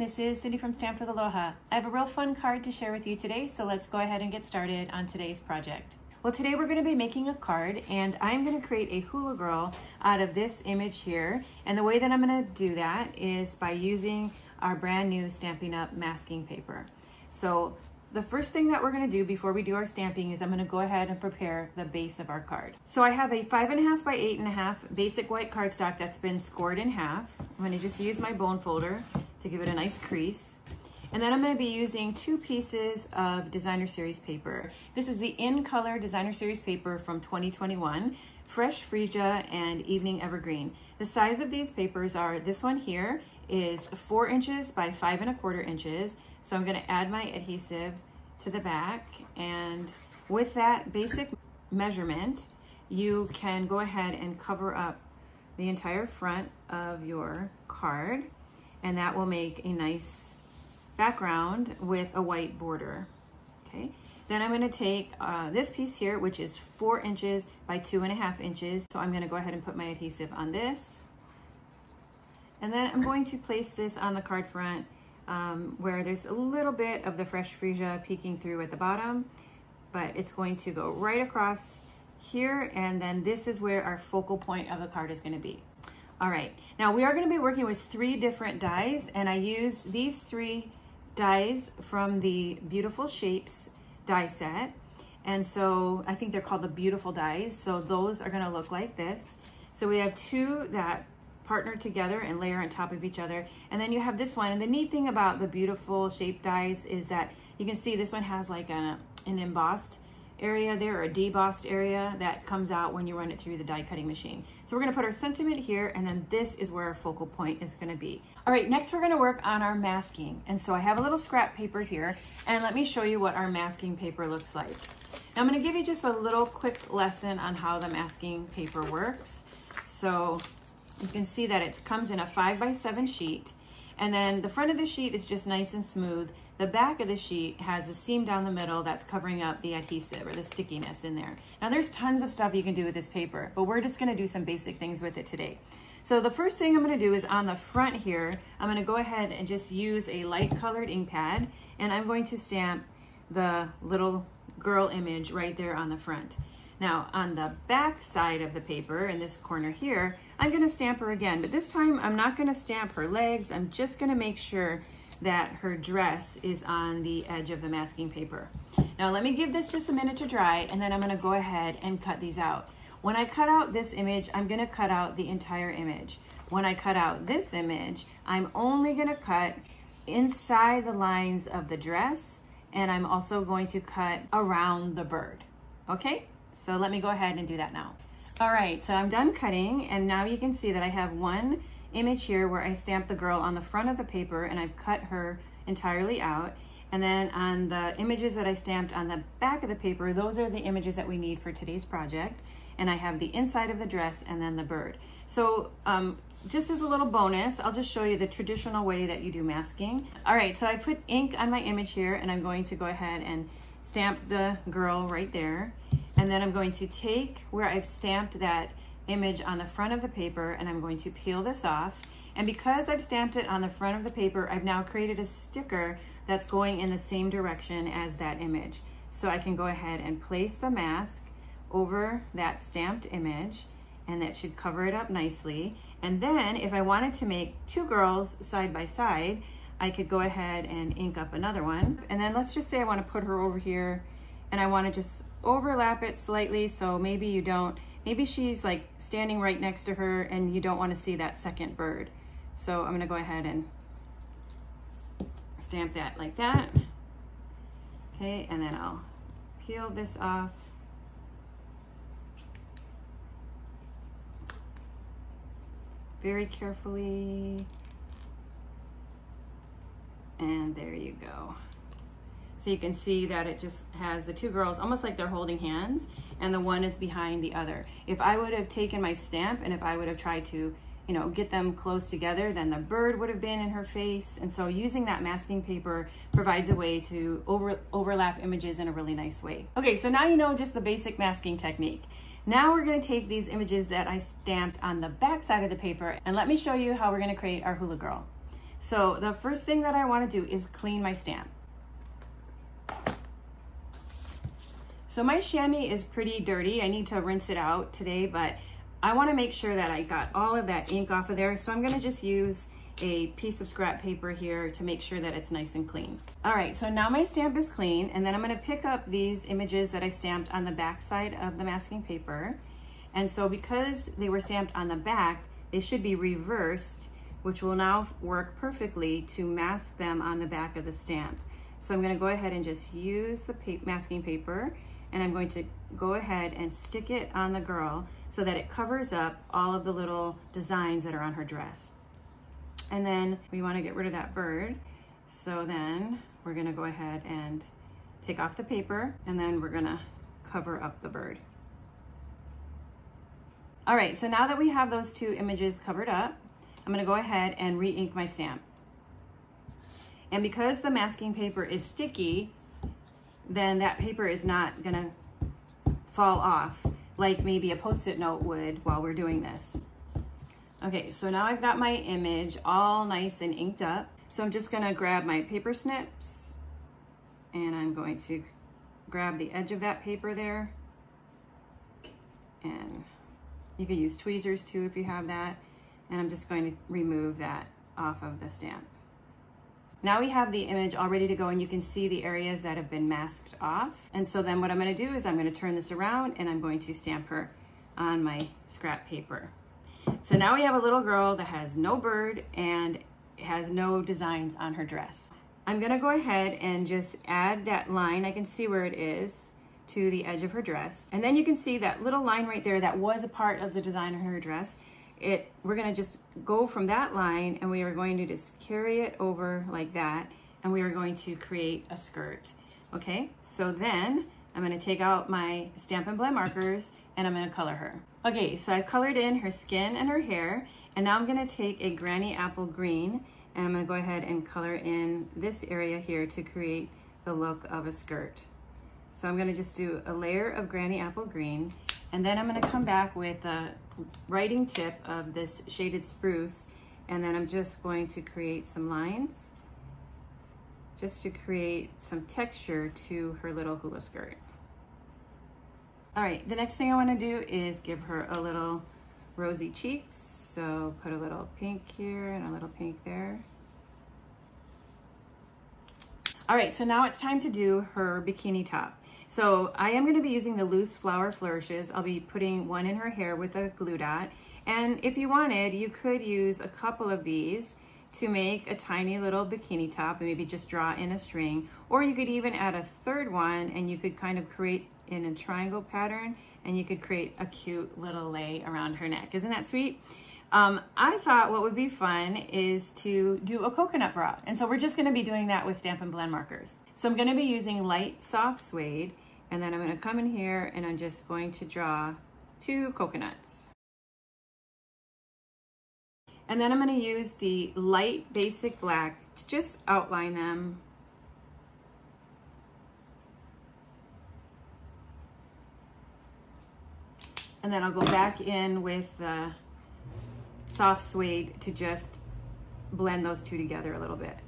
this is Cindy from Stamped with Aloha. I have a real fun card to share with you today, so let's go ahead and get started on today's project. Well, today we're going to be making a card, and I'm going to create a Hula Girl out of this image here. And the way that I'm going to do that is by using our brand new Stampin' Up! Masking paper. So the first thing that we're going to do before we do our stamping is I'm going to go ahead and prepare the base of our card. So I have a 5.5 by 8.5 basic white cardstock that's been scored in half. I'm going to just use my bone folder to give it a nice crease. And then I'm going to be using 2 pieces of Designer Series paper. This is the In Color Designer Series paper from 2021, Fresh Freesia and Evening Evergreen. The size of these papers are, this one here is 4 inches by 5.25 inches. So I'm going to add my adhesive to the back, and with that basic measurement, you can go ahead and cover up the entire front of your card, and that will make a nice background with a white border. Okay, then I'm going to take this piece here, which is 4 inches by 2.5 inches. So I'm going to go ahead and put my adhesive on this, and then I'm going to place this on the card front where there's a little bit of the Fresh Freesia peeking through at the bottom, but it's going to go right across here, and then this is where our focal point of the card is going to be. All right, now we are going to be working with 3 different dies, and I use these 3 dies from the Beautiful Shapes die set, and so I think they're called the Beautiful dies. So those are going to look like this. So we have 2 that partner together and layer on top of each other, and then you have this one. And the neat thing about the Beautiful Shape dies is that you can see this one has like an embossed area there, or a debossed area that comes out when you run it through the die cutting machine. So we're going to put our sentiment here, and then this is where our focal point is going to be. All right, next we're going to work on our masking. And so I have a little scrap paper here, and let me show you what our masking paper looks like. Now I'm going to give you just a little quick lesson on how the masking paper works. So you can see that it comes in a 5 by 7 sheet, and then the front of the sheet is just nice and smooth. The back of the sheet has a seam down the middle that's covering up the adhesive or the stickiness in there. Now there's tons of stuff you can do with this paper, but we're just going to do some basic things with it today. So the first thing I'm going to do is on the front here, I'm going to go ahead and just use a light colored ink pad, and I'm going to stamp the little girl image right there on the front. Now on the back side of the paper, in this corner here, I'm going to stamp her again, but this time I'm not going to stamp her legs. I'm just going to make sure that her dress is on the edge of the masking paper. Now let me give this just a minute to dry, and then I'm going to go ahead and cut these out. When I cut out this image, I'm going to cut out the entire image. When I cut out this image, I'm only going to cut inside the lines of the dress, and I'm also going to cut around the bird. Okay? So let me go ahead and do that now. All right, so I'm done cutting, and now you can see that I have one image here where I stamped the girl on the front of the paper, and I've cut her entirely out. And then on the images that I stamped on the back of the paper, those are the images that we need for today's project. And I have the inside of the dress and then the bird. So just as a little bonus, I'll just show you the traditional way that you do masking. All right, so I put ink on my image here, and I'm going to go ahead and stamp the girl right there. And then I'm going to take where I've stamped that image on the front of the paper, and I'm going to peel this off. And because I've stamped it on the front of the paper, I've now created a sticker that's going in the same direction as that image. So I can go ahead and place the mask over that stamped image, and that should cover it up nicely. And then if I wanted to make 2 girls side by side, I could go ahead and ink up another one. And then let's just say I want to put her over here, and I want to just overlap it slightly, so maybe she's like standing right next to her and you don't want to see that second bird. So I'm going to go ahead and stamp that like that. Okay, and then I'll peel this off. Very carefully. And there you go. So you can see that it just has the 2 girls almost like they're holding hands, and the one is behind the other. If I would have taken my stamp and if I would have tried to, you know, get them close together, then the bird would have been in her face. And so using that masking paper provides a way to overlap images in a really nice way. Okay, so now you know just the basic masking technique. Now we're going to take these images that I stamped on the back side of the paper, and let me show you how we're going to create our Hula Girl. So the first thing that I want to do is clean my stamp. So my chamois is pretty dirty. I need to rinse it out today, but I want to make sure that I got all of that ink off of there. So I'm going to just use a piece of scrap paper here to make sure that it's nice and clean. All right, so now my stamp is clean, and then I'm going to pick up these images that I stamped on the back side of the masking paper. And so because they were stamped on the back, they should be reversed, which will now work perfectly to mask them on the back of the stamp. So I'm going to go ahead and just use the masking paper, and I'm going to go ahead and stick it on the girl so that it covers up all of the little designs that are on her dress. And then we want to get rid of that bird. So then we're going to go ahead and take off the paper, and then we're going to cover up the bird. All right, so now that we have those two images covered up, I'm going to go ahead and re-ink my stamp. And because the masking paper is sticky, then that paper is not going to fall off like maybe a Post-it note would while we're doing this. Okay, so now I've got my image all nice and inked up. So I'm just gonna grab my paper snips, and I'm going to grab the edge of that paper there. And you can use tweezers too if you have that. And I'm just going to remove that off of the stamp. Now we have the image all ready to go, and you can see the areas that have been masked off. And so then what I'm gonna do is I'm gonna turn this around, and I'm going to stamp her on my scrap paper. So now we have a little girl that has no bird and has no designs on her dress. I'm gonna go ahead and just add that line, I can see where it is, to the edge of her dress. And then you can see that little line right there that was a part of the design on her dress. We're gonna just go from that line, and we are going to just carry it over like that, and we are going to create a skirt. Okay, so then I'm gonna take out my Stampin' Blend markers, and I'm gonna color her. Okay, so I've colored in her skin and her hair, and now I'm gonna take a Granny Apple Green, and I'm gonna go ahead and color in this area here to create the look of a skirt. So I'm gonna just do a layer of Granny Apple Green, and then I'm gonna come back with a writing tip of this shaded spruce, and then I'm just going to create some lines just to create some texture to her little hula skirt. All right, the next thing I want to do is give her a little rosy cheeks. So put a little pink here and a little pink there. All right, so now it's time to do her bikini top. So I am going to be using the loose flower Flourishes. I'll be putting one in her hair with a glue dot. And if you wanted, you could use a couple of these to make a tiny little bikini top and maybe just draw in a string. Or you could even add a third one, and you could kind of create in a triangle pattern, and you could create a cute little lei around her neck. Isn't that sweet? I thought what would be fun is to do a coconut bra. And so we're just gonna be doing that with Stampin' Blend markers. So I'm gonna be using light soft suede, and then I'm gonna come in here and I'm just going to draw 2 coconuts. And then I'm gonna use the light basic black to just outline them. And then I'll go back in with the soft suede to just blend those two together a little bit.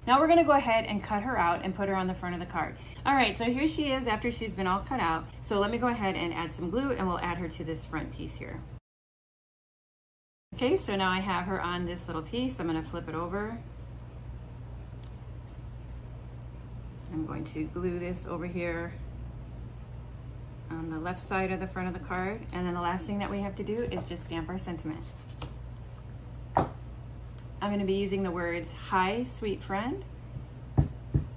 Now we're gonna go ahead and cut her out and put her on the front of the card. All right, so here she is after she's been all cut out. So let me go ahead and add some glue, and we'll add her to this front piece here. Okay, so now I have her on this little piece. I'm gonna flip it over. I'm going to glue this over here on the left side of the front of the card. And then the last thing that we have to do is just stamp our sentiment. I'm gonna be using the words, "Hi, sweet friend."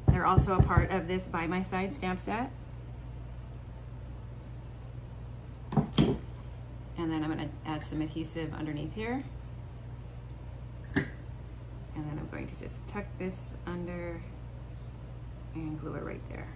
They're also a part of this By My Side stamp set. And then I'm gonna add some adhesive underneath here. And then I'm going to just tuck this under and glue it right there.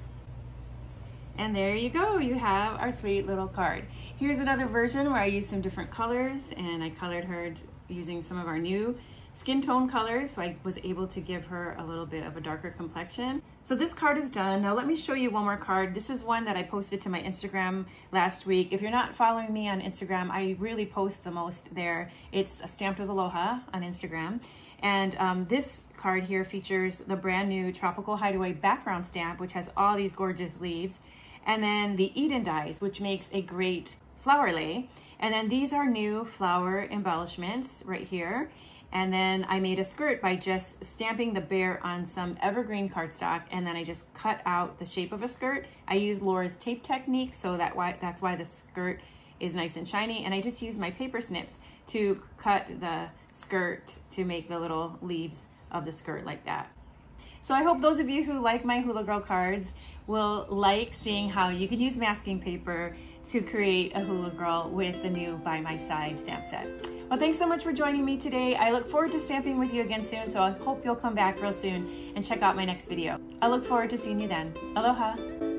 And there you go, you have our sweet little card. Here's another version where I used some different colors, and I colored her using some of our new skin tone colors, so I was able to give her a little bit of a darker complexion. So this card is done. Now let me show you one more card. This is one that I posted to my Instagram last week. If you're not following me on Instagram, I really post the most there. It's Stamped with Aloha on Instagram. And this card here features the brand new Tropical Hideaway background stamp, which has all these gorgeous leaves. And then the Eden dies, which makes a great flower lei. And then these are new flower embellishments right here. And then I made a skirt by just stamping the bear on some Evergreen cardstock, and then I just cut out the shape of a skirt. I use Laura's tape technique, so that's why the skirt is nice and shiny. And I just use my paper snips to cut the skirt to make the little leaves of the skirt like that. So I hope those of you who like my Hula Girl cards will like seeing how you can use masking paper to create a Hula Girl with the new By My Side stamp set. Well, thanks so much for joining me today. I look forward to stamping with you again soon, so I hope you'll come back real soon and check out my next video. I look forward to seeing you then. Aloha.